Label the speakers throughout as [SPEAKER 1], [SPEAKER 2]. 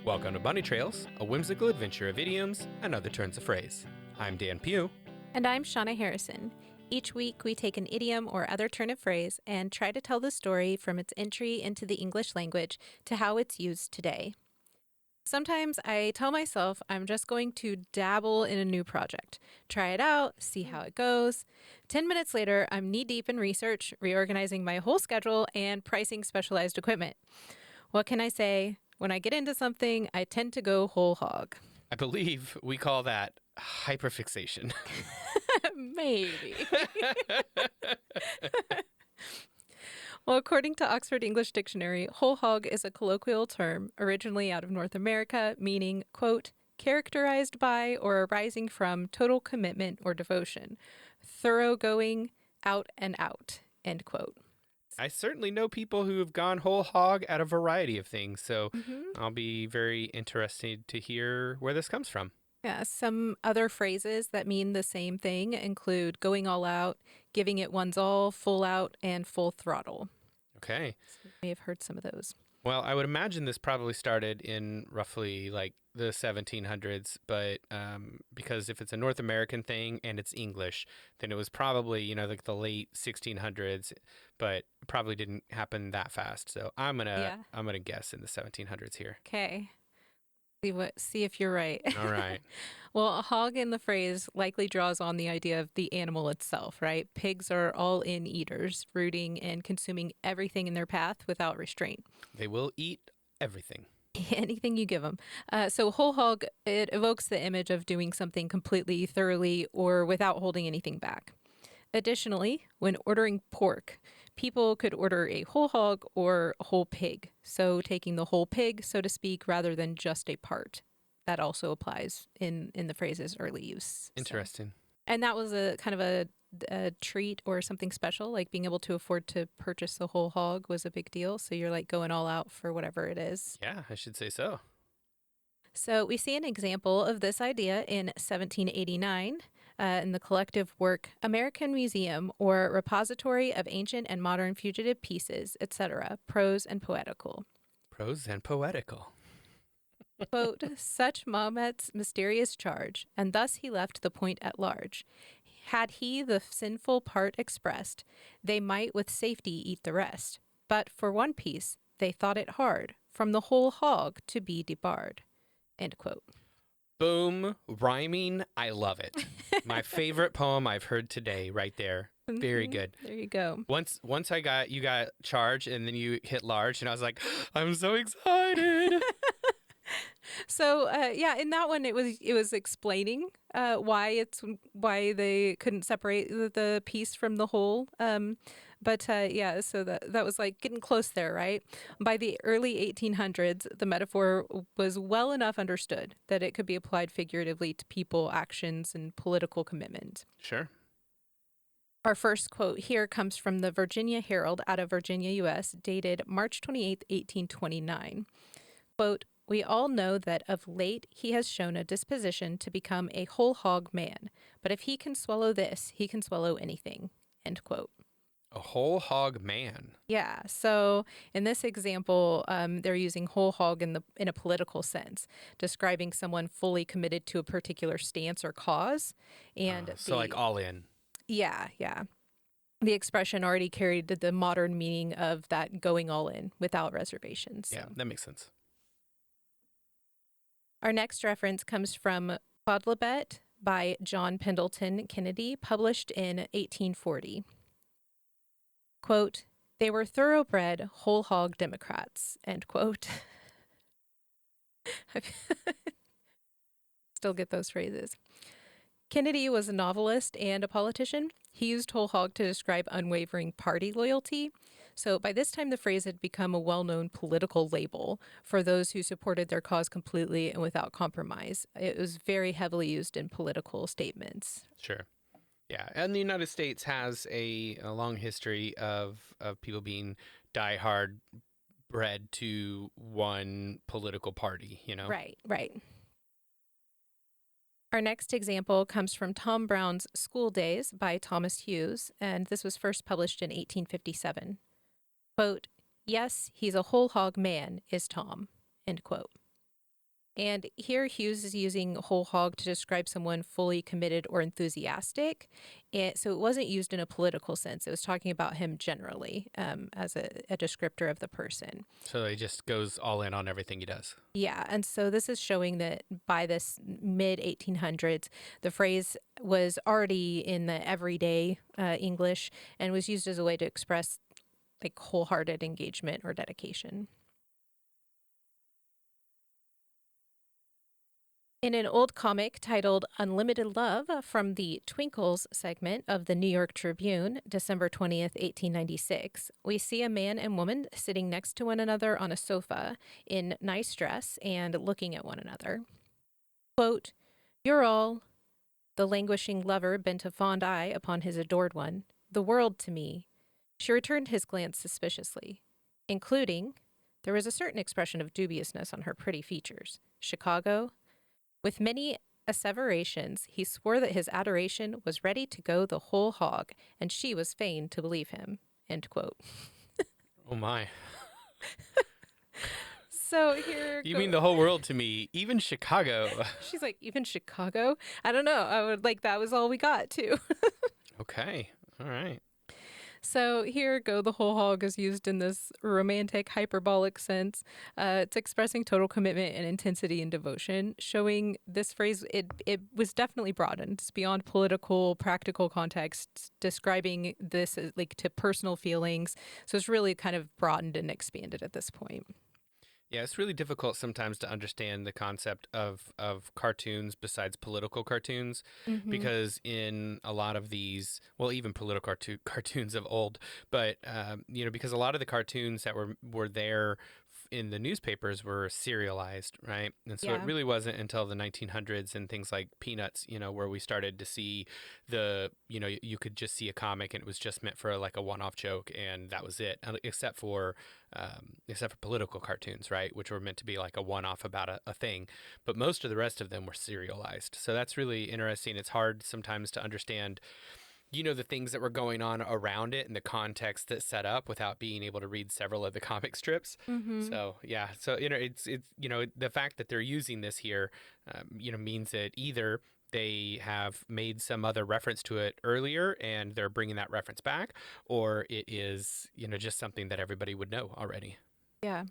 [SPEAKER 1] Welcome to Bunny Trails, a whimsical adventure of idioms and other turns of phrase. I'm Dan Pugh.
[SPEAKER 2] And I'm Shauna Harrison. Each week, we take an idiom or other turn of phrase and try to tell the story from its entry into the English language to how it's used today. Sometimes I tell myself I'm just going to dabble in a new project, try it out, see how it goes. 10 minutes later, I'm knee-deep in research, reorganizing my whole schedule, and pricing specialized equipment. What can I say? When I get into something, I tend to go whole hog.
[SPEAKER 1] I believe we call that hyperfixation.
[SPEAKER 2] Maybe. Well, according to Oxford English Dictionary, whole hog is a colloquial term originally out of North America, meaning, quote, characterized by or arising from total commitment or devotion, thoroughgoing, out and out, end quote.
[SPEAKER 1] I certainly know people who have gone whole hog at a variety of things, so I'll be very interested to hear where this comes from.
[SPEAKER 2] Yeah, some other phrases that mean the same thing include going all out, giving it one's all, full out, and full throttle.
[SPEAKER 1] Okay.
[SPEAKER 2] So you may have heard some of those.
[SPEAKER 1] Well, I would imagine this probably started in roughly like the 1700s, but because if it's a North American thing and it's English, then it was probably, like the late 1600s, but it probably didn't happen that fast. So I'm gonna guess in the 1700s here.
[SPEAKER 2] Okay. See if you're right.
[SPEAKER 1] All right.
[SPEAKER 2] Well, a hog in the phrase likely draws on the idea of the animal itself, right? Pigs are all-in eaters, rooting and consuming everything in their path without restraint.
[SPEAKER 1] They will eat everything.
[SPEAKER 2] Anything you give them. So whole hog, it evokes the image of doing something completely, thoroughly, or without holding anything back. Additionally, when ordering pork, people could order a whole hog or a whole pig. So taking the whole pig, so to speak, rather than just a part. That also applies in the phrase's early use.
[SPEAKER 1] Interesting.
[SPEAKER 2] So. And that was a kind of a treat or something special, like being able to afford to purchase the whole hog was a big deal. So you're like going all out for whatever it is.
[SPEAKER 1] Yeah, I should say so.
[SPEAKER 2] So we see an example of this idea in 1789 in the collective work American Museum or Repository of Ancient and Modern Fugitive Pieces, etc., Prose and Poetical.
[SPEAKER 1] Prose and poetical.
[SPEAKER 2] Quote, such Mahomet's mysterious charge, and thus he left the point at large. Had he the sinful part expressed, they might with safety eat the rest. But for one piece, they thought it hard, from the whole hog to be debarred. End quote.
[SPEAKER 1] Boom, rhyming, I love it. My favorite poem I've heard today, right there. Very good.
[SPEAKER 2] There you go.
[SPEAKER 1] Once you got charge and then you hit large and I was like, I'm so excited.
[SPEAKER 2] So in that one it was explaining why they couldn't separate the piece from the whole. So that was like getting close there, right? By the early 1800s, the metaphor was well enough understood that it could be applied figuratively to people, actions, and political commitment.
[SPEAKER 1] Sure.
[SPEAKER 2] Our first quote here comes from the Virginia Herald out of Virginia, U.S., dated March 28, 1829. Quote, we all know that of late he has shown a disposition to become a whole hog man, but if he can swallow this, he can swallow anything. End quote.
[SPEAKER 1] A whole hog man.
[SPEAKER 2] Yeah. So in this example, they're using whole hog in a political sense, describing someone fully committed to a particular stance or cause. And
[SPEAKER 1] so like all in.
[SPEAKER 2] Yeah. The expression already carried the modern meaning of that going all in without reservations. So.
[SPEAKER 1] Yeah, that makes sense.
[SPEAKER 2] Our next reference comes from Quodlibet by John Pendleton Kennedy, published in 1840. Quote, they were thoroughbred whole hog Democrats, end quote. Still get those phrases. Kennedy was a novelist and a politician. He used whole hog to describe unwavering party loyalty. So by this time, the phrase had become a well-known political label for those who supported their cause completely and without compromise. It was very heavily used in political statements.
[SPEAKER 1] Sure. Yeah. And the United States has a long history of people being diehard bred to one political party,
[SPEAKER 2] Right. Our next example comes from Tom Brown's School Days by Thomas Hughes, and this was first published in 1857. Quote, yes, he's a whole hog man, is Tom, end quote. And here Hughes is using whole hog to describe someone fully committed or enthusiastic. So it wasn't used in a political sense. It was talking about him generally as a descriptor of the person.
[SPEAKER 1] So he just goes all in on everything he does.
[SPEAKER 2] Yeah. And so this is showing that by this mid 1800s, the phrase was already in the everyday English and was used as a way to express like wholehearted engagement or dedication. In an old comic titled Unlimited Love from the Twinkles segment of the New York Tribune, December 20th, 1896, we see a man and woman sitting next to one another on a sofa in nice dress and looking at one another. Quote, "You're all," the languishing lover bent a fond eye upon his adored one, "the world to me." She returned his glance suspiciously, including, there was a certain expression of dubiousness on her pretty features, Chicago. With many asseverations, he swore that his adoration was ready to go the whole hog, and she was fain to believe him. End quote.
[SPEAKER 1] Oh my.
[SPEAKER 2] So here
[SPEAKER 1] You mean the whole world to me, even Chicago.
[SPEAKER 2] She's like, even Chicago? I don't know. I would like that was all we got too.
[SPEAKER 1] Okay. All right.
[SPEAKER 2] So here go the whole hog is used in this romantic hyperbolic sense. It's expressing total commitment and intensity and devotion, showing this phrase, it was definitely broadened. It's beyond political, practical context, describing this as, like to personal feelings. So it's really kind of broadened and expanded at this point.
[SPEAKER 1] Yeah, it's really difficult sometimes to understand the concept of cartoons besides political cartoons,
[SPEAKER 2] Mm-hmm.
[SPEAKER 1] because in a lot of these, well, even political cartoons of old, but because a lot of the cartoons that were there in the newspapers were serialized, right? And so it
[SPEAKER 2] Yeah.
[SPEAKER 1] really wasn't until the 1900s and things like Peanuts, where we started to see you could just see a comic and it was just meant for like a one-off joke and that was it, except for political cartoons, right, which were meant to be like a one-off about a thing. But most of the rest of them were serialized. So that's really interesting. It's hard sometimes to understand, the things that were going on around it and the context that set up without being able to read several of the comic strips.
[SPEAKER 2] Mm-hmm.
[SPEAKER 1] So yeah, so it's the fact that they're using this here, means that either they have made some other reference to it earlier and they're bringing that reference back, or it is just something that everybody would know already.
[SPEAKER 2] Yeah.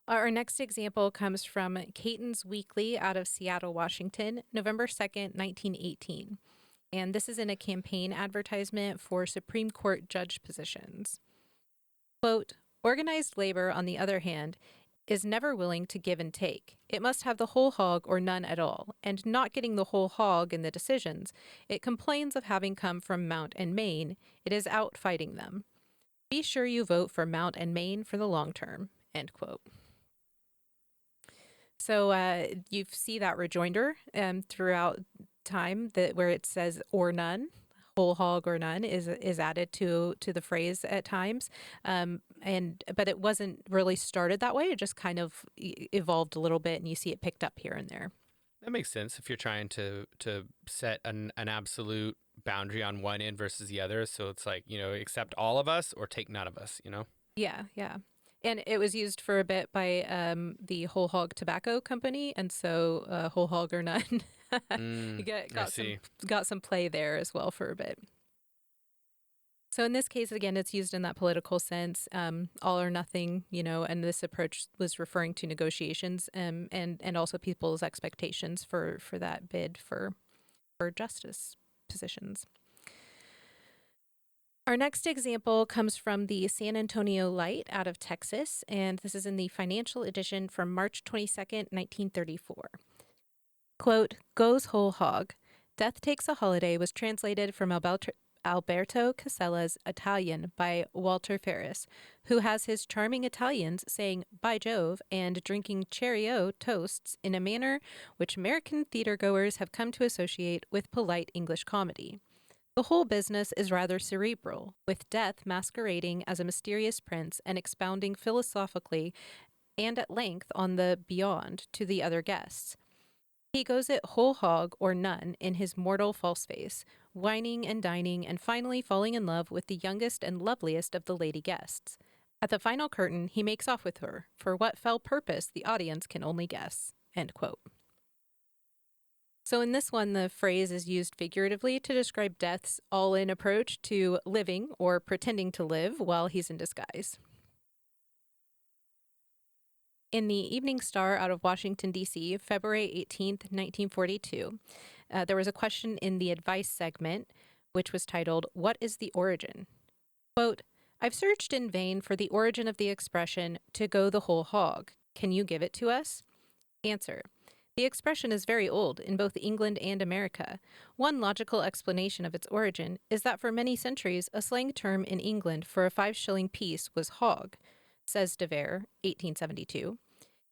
[SPEAKER 2] Our next example comes from Caton's Weekly out of Seattle, Washington, November 2nd, 1918. And this is in a campaign advertisement for Supreme Court judge positions. Quote, "Organized labor, on the other hand, is never willing to give and take. It must have the whole hog or none at all, and not getting the whole hog in the decisions, it complains of having come from Mount and Maine. It is out fighting them. Be sure you vote for Mount and Maine for the long term." End quote. So you see that rejoinder throughout time that where it says or none, whole hog or none is added to the phrase at times, but it wasn't really started that way. It just kind of evolved a little bit, and you see it picked up here and there.
[SPEAKER 1] That makes sense if you're trying to set an absolute boundary on one end versus the other. So it's like, accept all of us or take none of us.
[SPEAKER 2] Yeah, yeah. And it was used for a bit by the Whole Hog Tobacco Company, and so whole hog or none. You
[SPEAKER 1] I see.
[SPEAKER 2] got some play there as well for a bit. So in this case, again, it's used in that political sense, all or nothing, and this approach was referring to negotiations and also people's expectations for that bid for justice positions. Our next example comes from the San Antonio Light out of Texas, and this is in the financial edition from March 22nd, 1934. Quote, "Goes whole hog. Death Takes a Holiday" was translated from Alberto Casella's Italian by Walter Ferris, who has his charming Italians saying "by Jove" and drinking cheerio toasts in a manner which American theatergoers have come to associate with polite English comedy. The whole business is rather cerebral, with Death masquerading as a mysterious prince and expounding philosophically and at length on the beyond to the other guests. He goes it whole hog or none in his mortal false face, whining and dining and finally falling in love with the youngest and loveliest of the lady guests. At the final curtain, he makes off with her. For what fell purpose, the audience can only guess. End quote. So in this one, the phrase is used figuratively to describe Death's all-in approach to living or pretending to live while he's in disguise. In the Evening Star out of Washington, D.C., February 18th, 1942, there was a question in the advice segment, which was titled, "What is the origin?" Quote, "I've searched in vain for the origin of the expression, to go the whole hog. Can you give it to us?" Answer, the expression is very old in both England and America. One logical explanation of its origin is that for many centuries, a slang term in England for a 5-shilling piece was hog, says De Vere, 1872.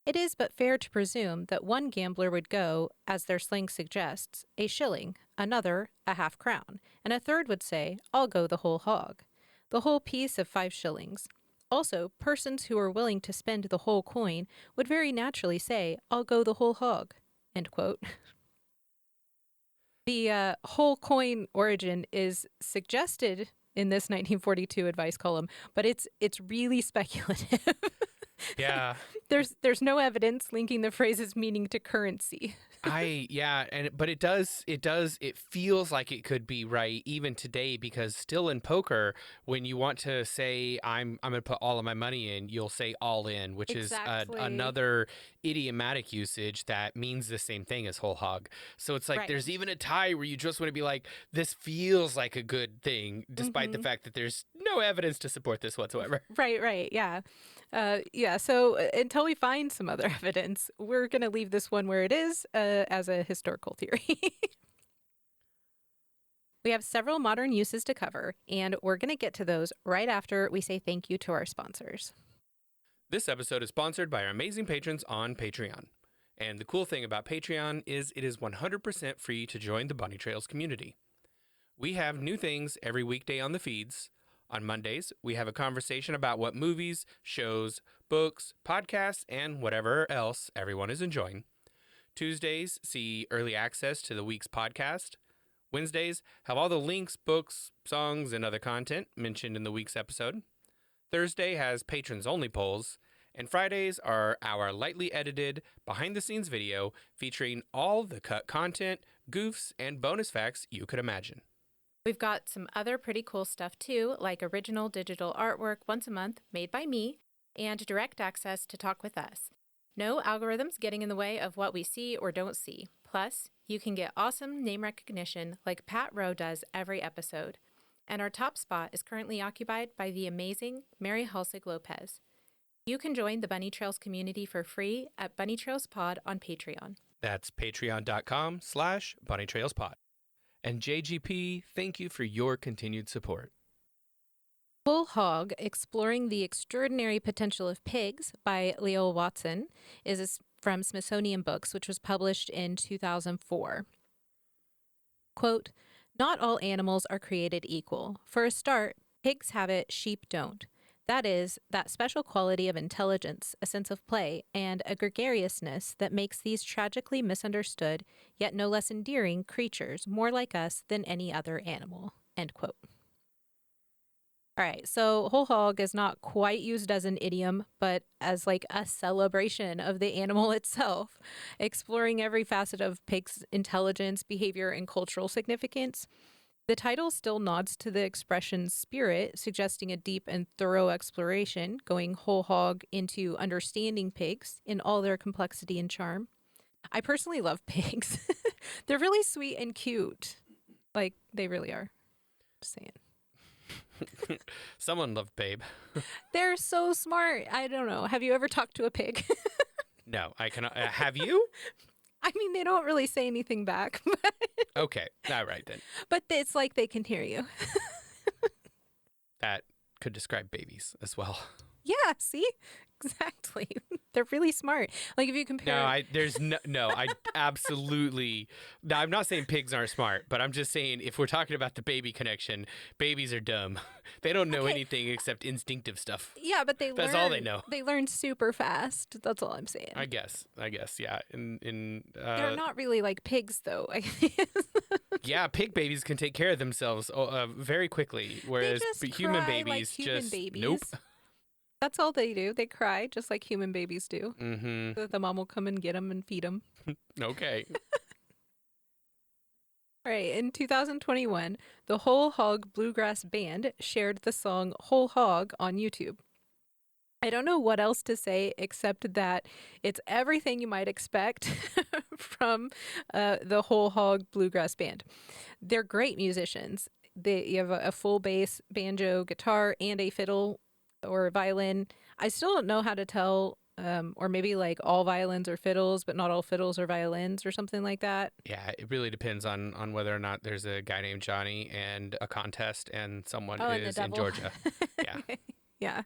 [SPEAKER 2] It is but fair to presume that one gambler would go, as their slang suggests, a shilling, another a half-crown, and a third would say, "I'll go the whole hog," the whole piece of 5 shillings. Also, persons who are willing to spend the whole coin would very naturally say, "I'll go the whole hog." End quote. The whole coin origin is suggested in this 1942 advice column, but it's really speculative.
[SPEAKER 1] Yeah.
[SPEAKER 2] There's no evidence linking the phrase's meaning to currency.
[SPEAKER 1] But it feels like it could be right even today, because still in poker, when you want to say I'm going to put all of my money in, you'll say all in, which
[SPEAKER 2] Exactly.
[SPEAKER 1] is another idiomatic usage that means the same thing as whole hog. So it's like
[SPEAKER 2] Right.
[SPEAKER 1] there's even a tie where you just want to be like, this feels like a good thing, despite the fact that there's no evidence to support this whatsoever.
[SPEAKER 2] Right, yeah. So until we find some other evidence, we're going to leave this one where it is as a historical theory. We have several modern uses to cover, and we're going to get to those right after we say thank you to our sponsors.
[SPEAKER 1] This episode is sponsored by our amazing patrons on Patreon. And the cool thing about Patreon is it is 100% free to join the Bunny Trails community. We have new things every weekday on the feeds. On Mondays, we have a conversation about what movies, shows, books, podcasts, and whatever else everyone is enjoying. Tuesdays see early access to the week's podcast. Wednesdays have all the links, books, songs, and other content mentioned in the week's episode. Thursday has patrons-only polls. And Fridays are our lightly edited, behind-the-scenes video featuring all the cut content, goofs, and bonus facts you could imagine.
[SPEAKER 2] We've got some other pretty cool stuff too, like original digital artwork once a month made by me, and direct access to talk with us. No algorithms getting in the way of what we see or don't see. Plus, you can get awesome name recognition like Pat Rowe does every episode. And our top spot is currently occupied by the amazing Mary Halsig Lopez. You can join the Bunny Trails community for free at Bunny Trails Pod on Patreon.
[SPEAKER 1] That's patreon.com/bunnytrailspod. And JGP, thank you for your continued support.
[SPEAKER 2] Whole Hog, Exploring the Extraordinary Potential of Pigs by Leo Watson is from Smithsonian Books, which was published in 2004. Quote, "Not all animals are created equal. For a start, pigs have it, sheep don't. That is, that special quality of intelligence, a sense of play, and a gregariousness that makes these tragically misunderstood, yet no less endearing, creatures more like us than any other animal." End quote. All right, so whole hog is not quite used as an idiom, but as like a celebration of the animal itself, exploring every facet of pig's intelligence, behavior, and cultural significance. The title still nods to the expression's spirit, suggesting a deep and thorough exploration, going whole hog into understanding pigs in all their complexity and charm. I personally love pigs. They're really sweet and cute. Like, they really are. Just saying.
[SPEAKER 1] Someone loved Babe.
[SPEAKER 2] They're so smart. I don't know. Have you ever talked to a pig?
[SPEAKER 1] No, I cannot. Have you?
[SPEAKER 2] I mean, they don't really say anything back.
[SPEAKER 1] Okay, all right then.
[SPEAKER 2] But it's like they can hear you.
[SPEAKER 1] That could describe babies as well.
[SPEAKER 2] Yeah, see? Exactly. They're really smart. Like if you compare...
[SPEAKER 1] I absolutely... Now, I'm not saying pigs aren't smart, but I'm just saying if we're talking about the baby connection, babies are dumb. They don't know anything except instinctive stuff.
[SPEAKER 2] Yeah, but they learn...
[SPEAKER 1] That's all they know.
[SPEAKER 2] They learn super fast. That's all I'm saying.
[SPEAKER 1] I guess, yeah.
[SPEAKER 2] They're not really like pigs, though.
[SPEAKER 1] Yeah, pig babies can take care of themselves very quickly, whereas human babies
[SPEAKER 2] like human babies.
[SPEAKER 1] Nope.
[SPEAKER 2] That's all they do. They cry just like human babies do.
[SPEAKER 1] Mm-hmm.
[SPEAKER 2] The mom will come and get them and feed them.
[SPEAKER 1] Okay.
[SPEAKER 2] All right, in 2021, the Whole Hog Bluegrass Band shared the song Whole Hog on YouTube. I don't know what else to say except that it's everything you might expect from the Whole Hog Bluegrass Band. They're great musicians. You have a full bass, banjo, guitar, and a fiddle or violin. I still don't know how to tell, or maybe like all violins are fiddles, but not all fiddles are violins or something like that.
[SPEAKER 1] Yeah, it really depends on whether or not there's a guy named Johnny and a contest and someone
[SPEAKER 2] Oh, and the
[SPEAKER 1] is in
[SPEAKER 2] devil.
[SPEAKER 1] Georgia. Yeah.
[SPEAKER 2] Yeah.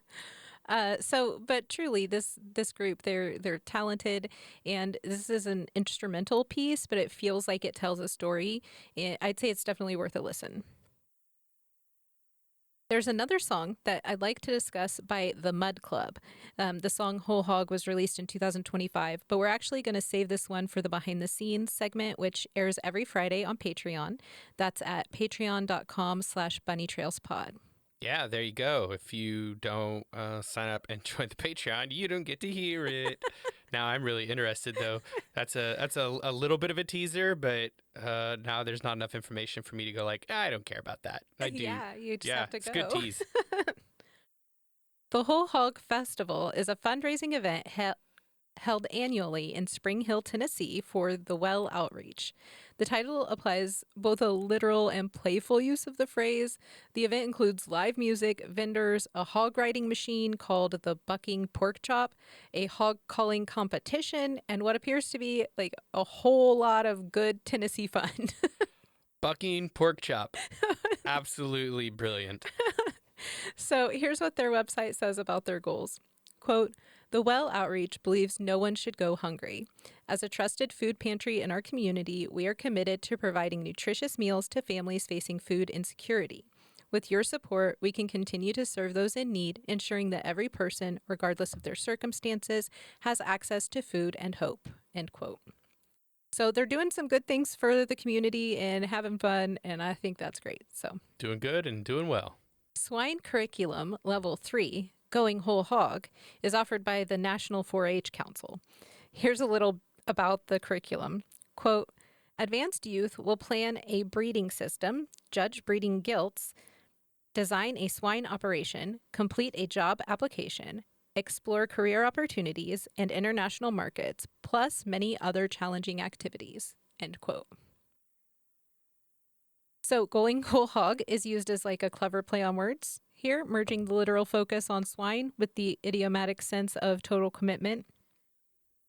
[SPEAKER 2] But truly, this group, they're talented, and this is an instrumental piece, but it feels like it tells a story. I'd say it's definitely worth a listen. There's another song that I'd like to discuss by the Mud Club. The song Whole Hog was released in 2025, but we're actually going to save this one for the behind the scenes segment, which airs every Friday on Patreon. That's at patreon.com/bunnytrailspod.
[SPEAKER 1] Yeah, there you go. If you don't sign up and join the Patreon, you don't get to hear it. Now I'm really interested though. That's a little bit of a teaser, but now there's not enough information for me to go like, I don't care about that. I do.
[SPEAKER 2] Yeah, you just
[SPEAKER 1] Yeah,
[SPEAKER 2] have to
[SPEAKER 1] it's
[SPEAKER 2] go.
[SPEAKER 1] a good tease.
[SPEAKER 2] The Whole Hog Festival is a fundraising event held annually in Spring Hill, Tennessee for the Well Outreach. The title applies both a literal and playful use of the phrase. The event includes live music, vendors, a hog riding machine called the Bucking Pork Chop, a hog calling competition, and what appears to be like a whole lot of good Tennessee fun.
[SPEAKER 1] Bucking pork chop. Absolutely brilliant.
[SPEAKER 2] So here's what their website says about their goals. Quote, the Well Outreach believes no one should go hungry. As a trusted food pantry in our community, we are committed to providing nutritious meals to families facing food insecurity. With your support, we can continue to serve those in need, ensuring that every person, regardless of their circumstances, has access to food and hope. End quote. So they're doing some good things for the community and having fun, and I think that's great. So
[SPEAKER 1] Doing good and doing well.
[SPEAKER 2] Swine Curriculum Level 3, Going Whole Hog, is offered by the National 4-H Council. Here's a little about the curriculum. Quote, advanced youth will plan a breeding system, judge breeding gilts, design a swine operation, complete a job application, explore career opportunities and international markets, plus many other challenging activities. End quote. So going whole hog is used as like a clever play on words here, merging the literal focus on swine with the idiomatic sense of total commitment.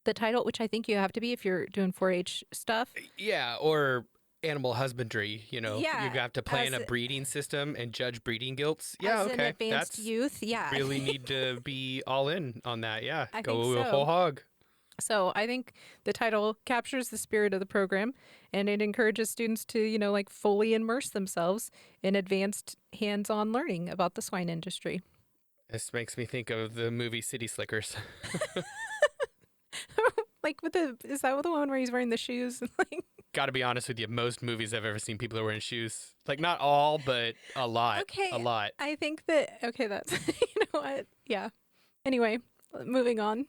[SPEAKER 2] The title, which I think you have to be if you're doing 4-H stuff.
[SPEAKER 1] Yeah, or animal husbandry, you
[SPEAKER 2] Yeah,
[SPEAKER 1] have to plan a breeding system and judge breeding gilts. Yeah,
[SPEAKER 2] as an
[SPEAKER 1] okay.
[SPEAKER 2] advanced youth, yeah.
[SPEAKER 1] Really need to be all in on that. Yeah,
[SPEAKER 2] I
[SPEAKER 1] go
[SPEAKER 2] think so.
[SPEAKER 1] whole hog.
[SPEAKER 2] So I think the title captures the spirit of the program, and it encourages students to, like fully immerse themselves in advanced hands-on learning about the swine industry.
[SPEAKER 1] This makes me think of the movie City Slickers.
[SPEAKER 2] Like is that the one where he's wearing the shoes? Like,
[SPEAKER 1] Got to be honest with you, most movies I've ever seen, people are wearing shoes. Like not all, but a lot.
[SPEAKER 2] okay,
[SPEAKER 1] A lot.
[SPEAKER 2] I think that that's you know what? Yeah. Anyway, moving on.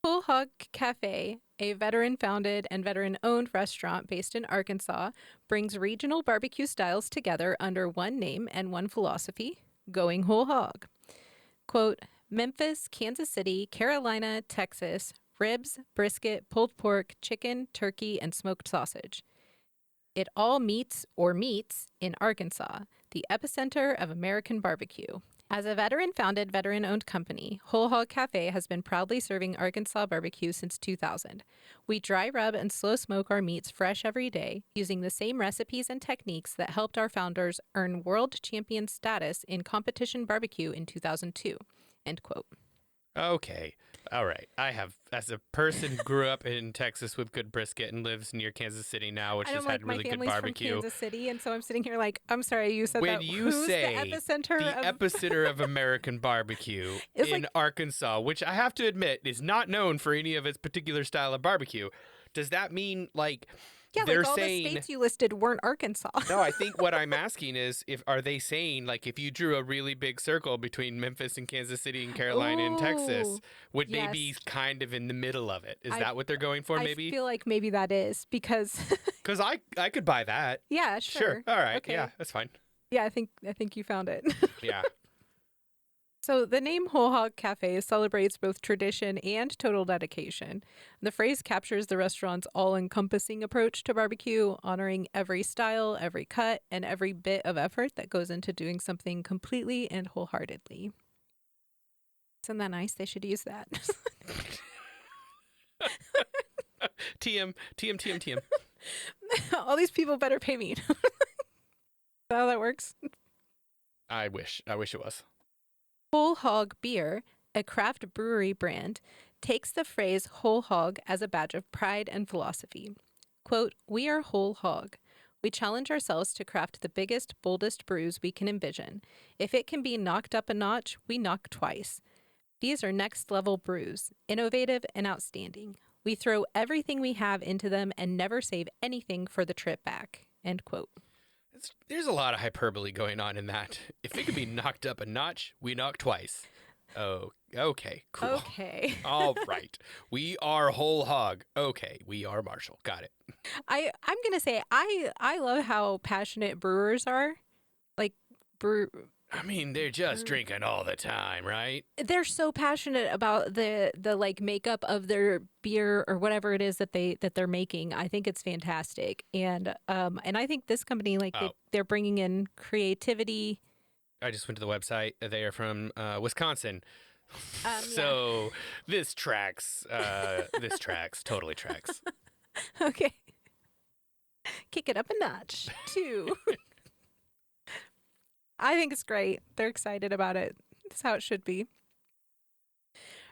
[SPEAKER 2] Whole Hog Cafe, a veteran-founded and veteran-owned restaurant based in Arkansas, brings regional barbecue styles together under one name and one philosophy: going whole hog. Quote, Memphis, Kansas City, Carolina, Texas, ribs, brisket, pulled pork, chicken, turkey, and smoked sausage. It all meets in Arkansas, the epicenter of American barbecue. As a veteran-founded, veteran-owned company, Whole Hog Cafe has been proudly serving Arkansas barbecue since 2000. We dry rub and slow smoke our meats fresh every day, using the same recipes and techniques that helped our founders earn world champion status in competition barbecue in 2002. End quote.
[SPEAKER 1] Okay. All right. I have, as a person who grew up in Texas with good brisket and lives near Kansas City now, which has had really good barbecue.
[SPEAKER 2] From Kansas City, and so I'm sitting here like, I'm sorry, you said
[SPEAKER 1] when
[SPEAKER 2] that.
[SPEAKER 1] you
[SPEAKER 2] Who's
[SPEAKER 1] say
[SPEAKER 2] the
[SPEAKER 1] epicenter of American barbecue in
[SPEAKER 2] like,
[SPEAKER 1] Arkansas, which I have to admit is not known for any of its particular style of barbecue, does that mean like
[SPEAKER 2] Yeah,
[SPEAKER 1] they're
[SPEAKER 2] like all the
[SPEAKER 1] saying
[SPEAKER 2] states you listed weren't Arkansas.
[SPEAKER 1] no. I think what I'm asking is, if are they saying like if you drew a really big circle between Memphis and Kansas City and Carolina and Texas,
[SPEAKER 2] Ooh,
[SPEAKER 1] would they be
[SPEAKER 2] yes.
[SPEAKER 1] kind of in the middle of it? Is
[SPEAKER 2] I
[SPEAKER 1] that what they're going for?
[SPEAKER 2] I
[SPEAKER 1] Maybe
[SPEAKER 2] feel like maybe that is because
[SPEAKER 1] because I could buy that.
[SPEAKER 2] yeah,
[SPEAKER 1] Sure.
[SPEAKER 2] sure.
[SPEAKER 1] All right.
[SPEAKER 2] Okay.
[SPEAKER 1] Yeah, that's fine.
[SPEAKER 2] Yeah, I think you found it.
[SPEAKER 1] Yeah.
[SPEAKER 2] So the name Whole Hog Cafe celebrates both tradition and total dedication. The phrase captures the restaurant's all-encompassing approach to barbecue, honoring every style, every cut, and every bit of effort that goes into doing something completely and wholeheartedly. Isn't that nice? They should use that.
[SPEAKER 1] TM TM TM TM.
[SPEAKER 2] All these people better pay me. Is that how that works?
[SPEAKER 1] I wish it was.
[SPEAKER 2] Whole Hog Beer, a craft brewery brand, takes the phrase whole hog as a badge of pride and philosophy. Quote, "We are whole hog. We challenge ourselves to craft the biggest, boldest brews we can envision. If it can be knocked up a notch, we knock twice. These are next level brews, innovative and outstanding. We throw everything we have into them and never save anything for the trip back." End quote.
[SPEAKER 1] There's a lot of hyperbole going on in that. If it could be knocked up a notch, we knock twice. Oh, okay, cool.
[SPEAKER 2] Okay.
[SPEAKER 1] All right. We are whole hog. Okay, we are Marshall. Got it.
[SPEAKER 2] I'm gonna say I love how passionate brewers are. Like
[SPEAKER 1] I mean, they're just drinking all the time, right?
[SPEAKER 2] they're so passionate about the like makeup of their beer or whatever it is that they're making. I think it's fantastic, and I think this company like
[SPEAKER 1] Oh.
[SPEAKER 2] they're bringing in creativity.
[SPEAKER 1] I just went to the website. They are from Wisconsin.
[SPEAKER 2] Yeah.
[SPEAKER 1] So this tracks. This tracks. Totally tracks.
[SPEAKER 2] Okay, kick it up a notch too. I think it's great. They're excited about it. That's how it should be.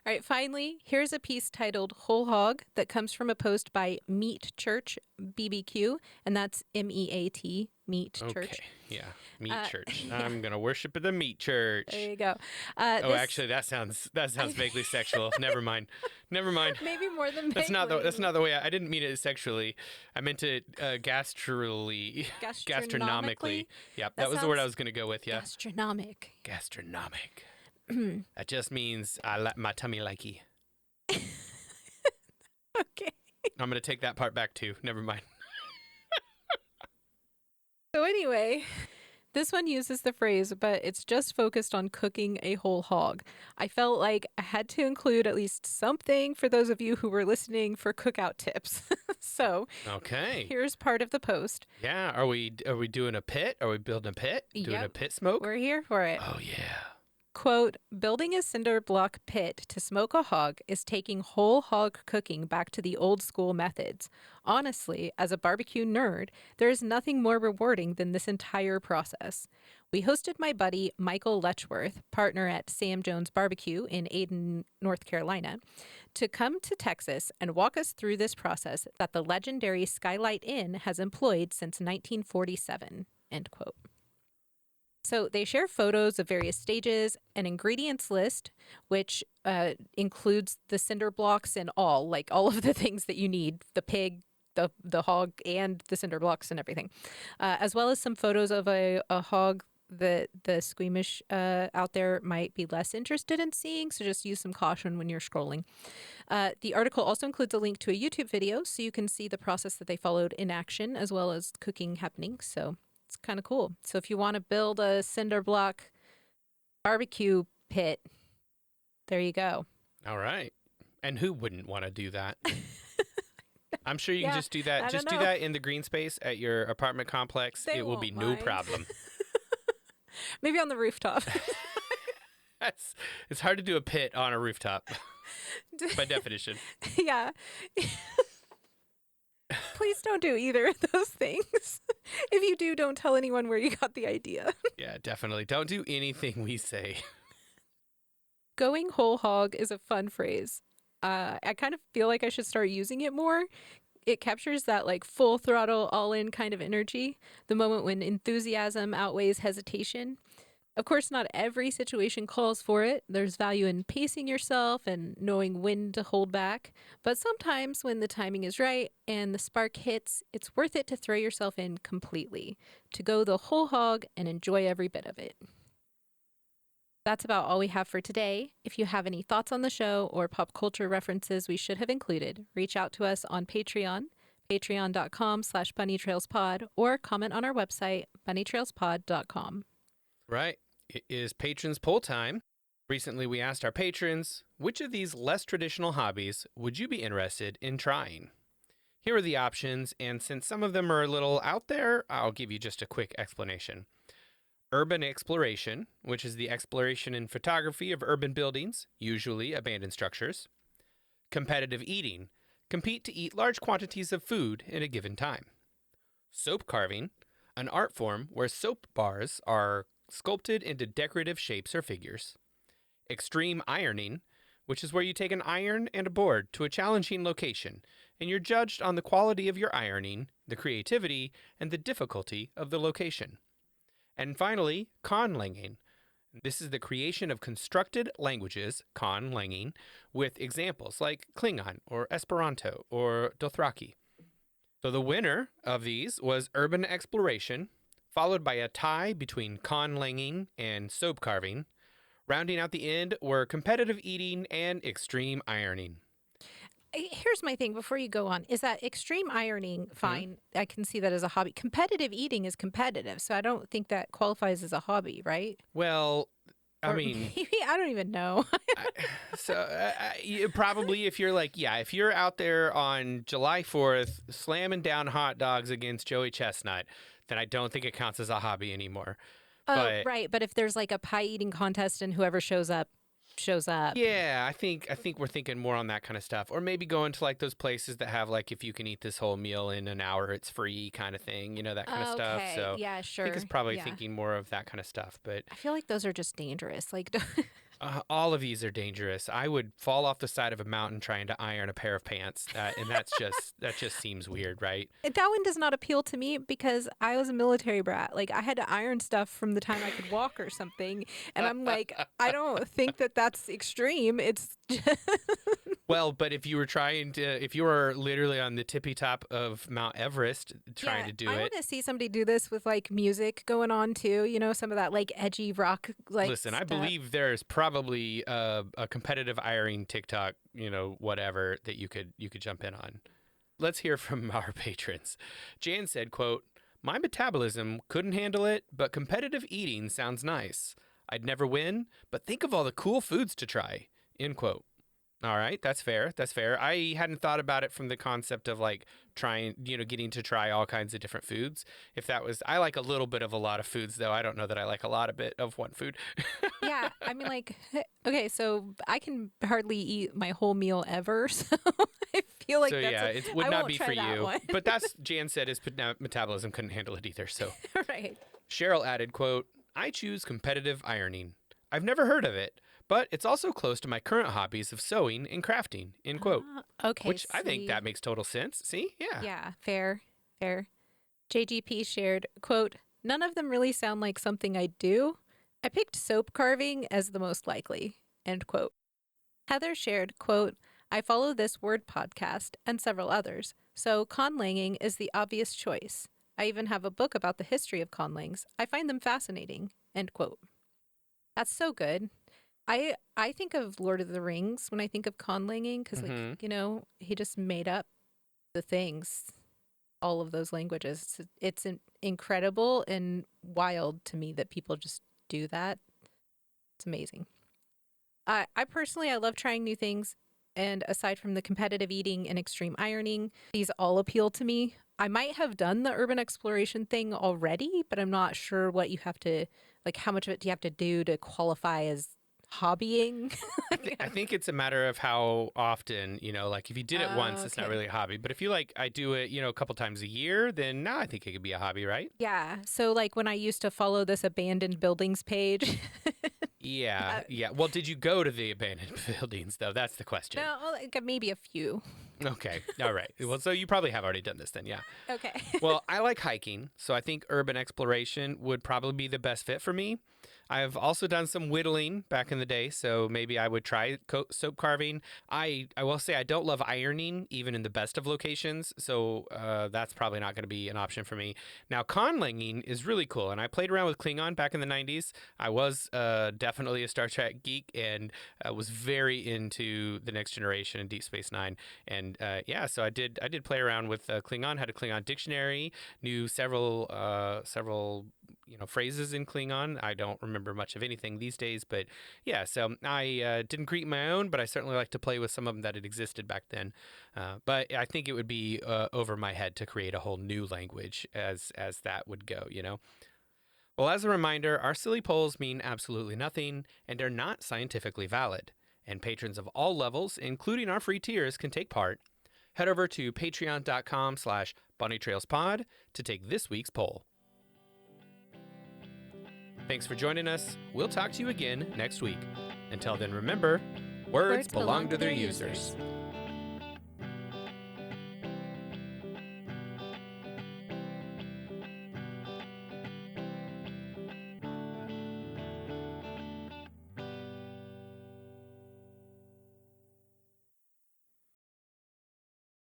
[SPEAKER 2] All right, finally, here's a piece titled Whole Hog that comes from a post by Meat Church BBQ, and that's MEAT, Meat
[SPEAKER 1] Okay.
[SPEAKER 2] Church.
[SPEAKER 1] Yeah. Meat church.
[SPEAKER 2] yeah.
[SPEAKER 1] I'm gonna worship at the meat church.
[SPEAKER 2] There you go.
[SPEAKER 1] Oh, actually, that sounds vaguely sexual. Never mind. Never mind.
[SPEAKER 2] Maybe more than
[SPEAKER 1] That's not
[SPEAKER 2] vaguely.
[SPEAKER 1] the way I didn't mean it sexually. I meant it gastronomically.
[SPEAKER 2] Gastronomically?
[SPEAKER 1] Yep,
[SPEAKER 2] That
[SPEAKER 1] that was the word I
[SPEAKER 2] sounds
[SPEAKER 1] was gonna go with. Yeah,
[SPEAKER 2] Gastronomic.
[SPEAKER 1] gastronomic. That just means I like my tummy likey.
[SPEAKER 2] Okay.
[SPEAKER 1] I'm gonna take that part back too. Never mind.
[SPEAKER 2] So anyway, this one uses the phrase, but it's just focused on cooking a whole hog. I felt like I had to include at least something for those of you who were listening for cookout tips. So
[SPEAKER 1] Okay.
[SPEAKER 2] here's part of the post.
[SPEAKER 1] Yeah. Are we doing a pit? Are we building a pit? Doing a
[SPEAKER 2] Yep.
[SPEAKER 1] pit smoke?
[SPEAKER 2] We're here for it.
[SPEAKER 1] Oh yeah.
[SPEAKER 2] Quote, "Building a cinder block pit to smoke a hog is taking whole hog cooking back to the old school methods. Honestly, as a barbecue nerd, there is nothing more rewarding than this entire process. We hosted my buddy Michael Letchworth, partner at Sam Jones Barbecue in Ayden, North Carolina, to come to Texas and walk us through this process that the legendary Skylight Inn has employed since 1947." End quote. So they share photos of various stages, an ingredients list, which includes the cinder blocks and all of the things that you need, the pig, the hog, and the cinder blocks and everything, as well as some photos of a hog that the squeamish out there might be less interested in seeing, so just use some caution when you're scrolling. The article also includes a link to a YouTube video, so you can see the process that they followed in action, as well as cooking happening, so it's kind of cool. So if you want to build a cinder block barbecue pit, there you go.
[SPEAKER 1] All right. And who wouldn't want to do that? I'm sure you
[SPEAKER 2] Yeah,
[SPEAKER 1] can just do that.
[SPEAKER 2] I
[SPEAKER 1] Just
[SPEAKER 2] don't
[SPEAKER 1] do
[SPEAKER 2] know.
[SPEAKER 1] that in the green space at your apartment complex.
[SPEAKER 2] They
[SPEAKER 1] It will be
[SPEAKER 2] won't
[SPEAKER 1] no
[SPEAKER 2] mind.
[SPEAKER 1] problem.
[SPEAKER 2] Maybe on the rooftop.
[SPEAKER 1] It's hard to do a pit on a rooftop by definition.
[SPEAKER 2] Yeah. Please don't do either of those things. If you do, don't tell anyone where you got the idea.
[SPEAKER 1] Yeah, definitely. Don't do anything we say.
[SPEAKER 2] Going whole hog is a fun phrase. I kind of feel like I should start using it more. It captures that like full throttle, all in kind of energy, the moment when enthusiasm outweighs hesitation. Of course, not every situation calls for it. There's value in pacing yourself and knowing when to hold back. But sometimes, when the timing is right and the spark hits, it's worth it to throw yourself in completely, to go the whole hog and enjoy every bit of it. That's about all we have for today. If you have any thoughts on the show or pop culture references we should have included, reach out to us on Patreon, patreon.com/bunnytrailspod, or comment on our website, bunnytrailspod.com.
[SPEAKER 1] Right. It is patrons poll time. Recently, we asked our patrons, which of these less traditional hobbies would you be interested in trying? Here are the options, and since some of them are a little out there, I'll give you just a quick explanation. Urban exploration, which is the exploration and photography of urban buildings, usually abandoned structures. Competitive eating, compete to eat large quantities of food in a given time. Soap carving, an art form where soap bars are sculpted into decorative shapes or figures. Extreme ironing, which is where you take an iron and a board to a challenging location, and you're judged on the quality of your ironing, the creativity, and the difficulty of the location. And finally, conlanging. This is the creation of constructed languages, conlanging, with examples like Klingon or Esperanto or Dothraki. So the winner of these was urban exploration, followed by a tie between conlanging and soap carving. Rounding out the end were competitive eating and extreme ironing.
[SPEAKER 2] Here's my thing before you go on is that extreme ironing, fine. I can see that as a hobby. Competitive eating is competitive, so I don't think that qualifies as a hobby, right?
[SPEAKER 1] Well, I
[SPEAKER 2] Or
[SPEAKER 1] mean,
[SPEAKER 2] maybe, I don't even know.
[SPEAKER 1] probably if you're like, yeah, if you're out there on July 4th slamming down hot dogs against Joey Chestnut, then I don't think it counts as a hobby anymore.
[SPEAKER 2] Oh,
[SPEAKER 1] But
[SPEAKER 2] right. But if there's like a pie eating contest and whoever shows up, shows up.
[SPEAKER 1] yeah, I think we're thinking more on that kind of stuff, or maybe going to like those places that have like if you can eat this whole meal in an hour, it's free kind of thing, that kind of stuff.
[SPEAKER 2] Okay.
[SPEAKER 1] So
[SPEAKER 2] Yeah,
[SPEAKER 1] I think
[SPEAKER 2] sure.
[SPEAKER 1] it's probably
[SPEAKER 2] Yeah.
[SPEAKER 1] thinking more of that kind of stuff. But
[SPEAKER 2] I feel like those are just dangerous. Like,
[SPEAKER 1] all of these are dangerous. I would fall off the side of a mountain trying to iron a pair of pants, and that just seems weird, right?
[SPEAKER 2] that one does not appeal to me because I was a military brat. Like, I had to iron stuff from the time I could walk or something. And I'm like, I don't think that that's extreme. It's just.
[SPEAKER 1] Well, but if you were literally on the tippy top of Mount Everest trying
[SPEAKER 2] Yeah,
[SPEAKER 1] to do
[SPEAKER 2] I
[SPEAKER 1] it,
[SPEAKER 2] want to see somebody do this with like music going on too. Some of that like edgy rock like
[SPEAKER 1] listen, I
[SPEAKER 2] stuff.
[SPEAKER 1] believe there's probably a competitive ironing TikTok, whatever that you could jump in on. Let's hear from our patrons. Jan said, quote, "My metabolism couldn't handle it, but competitive eating sounds nice. I'd never win, but think of all the cool foods to try." End quote. All right, that's fair. That's fair. I hadn't thought about it from the concept of like trying, getting to try all kinds of different foods. If that was, I like a little bit of a lot of foods, though. I don't know that I like a lot of bit of one food.
[SPEAKER 2] Yeah, I mean like okay, so I can hardly eat my whole meal ever, so I feel like
[SPEAKER 1] So
[SPEAKER 2] that's
[SPEAKER 1] yeah,
[SPEAKER 2] a,
[SPEAKER 1] it would
[SPEAKER 2] I
[SPEAKER 1] not
[SPEAKER 2] won't
[SPEAKER 1] be
[SPEAKER 2] try
[SPEAKER 1] for
[SPEAKER 2] that
[SPEAKER 1] you.
[SPEAKER 2] one.
[SPEAKER 1] But that's Jan said his metabolism couldn't handle it either. So
[SPEAKER 2] Right.
[SPEAKER 1] Cheryl added, quote, "I choose competitive ironing. I've never heard of it, but it's also close to my current hobbies of sewing and crafting." End quote.
[SPEAKER 2] Okay,
[SPEAKER 1] Which I think
[SPEAKER 2] see.
[SPEAKER 1] that makes total sense. See? Yeah.
[SPEAKER 2] Yeah, fair. Fair. JGP shared, quote, "None of them really sound like something I'd do. I picked soap carving as the most likely." End quote. Heather shared, quote, "I follow this word podcast and several others, so conlanging is the obvious choice. I even have a book about the history of conlangs. I find them fascinating." End quote. That's so good. I think of Lord of the Rings when I think of conlanging because, like,
[SPEAKER 1] Mm-hmm.
[SPEAKER 2] he just made up the things, all of those languages. It's incredible and wild to me that people just do that. It's amazing. I personally, I love trying new things. And aside from the competitive eating and extreme ironing, these all appeal to me. I might have done the urban exploration thing already, but I'm not sure what you have to, like, how much of it do you have to do to qualify as hobbying?
[SPEAKER 1] I think it's a matter of how often, like if you did it once, it's not
[SPEAKER 2] Okay.
[SPEAKER 1] really a hobby. But if you like, I do it, a couple times a year, then now I think it could be a hobby, right?
[SPEAKER 2] Yeah. So, like, when I used to follow this abandoned buildings page,
[SPEAKER 1] Yeah. Yeah. Well, did you go to the abandoned buildings, though? That's the question.
[SPEAKER 2] no, like, maybe a few.
[SPEAKER 1] Okay. All right. Well, so you probably have already done this then. Yeah.
[SPEAKER 2] Okay.
[SPEAKER 1] Well, I like hiking, so I think urban exploration would probably be the best fit for me. I've also done some whittling back in the day, so maybe I would try soap carving. I will say I don't love ironing, even in the best of locations, so that's probably not going to be an option for me. Now, conlanging is really cool, and I played around with Klingon back in the 90s. I was definitely a Star Trek geek and was very into The Next Generation and Deep Space Nine. And yeah, so I did play around with Klingon, had a Klingon dictionary, knew several phrases in Klingon. I don't remember much of anything these days, but yeah. So I didn't create my own, but I certainly like to play with some of them that had existed back then. But I think it would be over my head to create a whole new language as that would go. Well, as a reminder, our silly polls mean absolutely nothing and are not scientifically valid. And patrons of all levels, including our free tiers, can take part. Head over to patreon.com/bunnytrailspod to take this week's poll. Thanks for joining us. We'll talk to you again next week. Until then, remember, words belong to their users.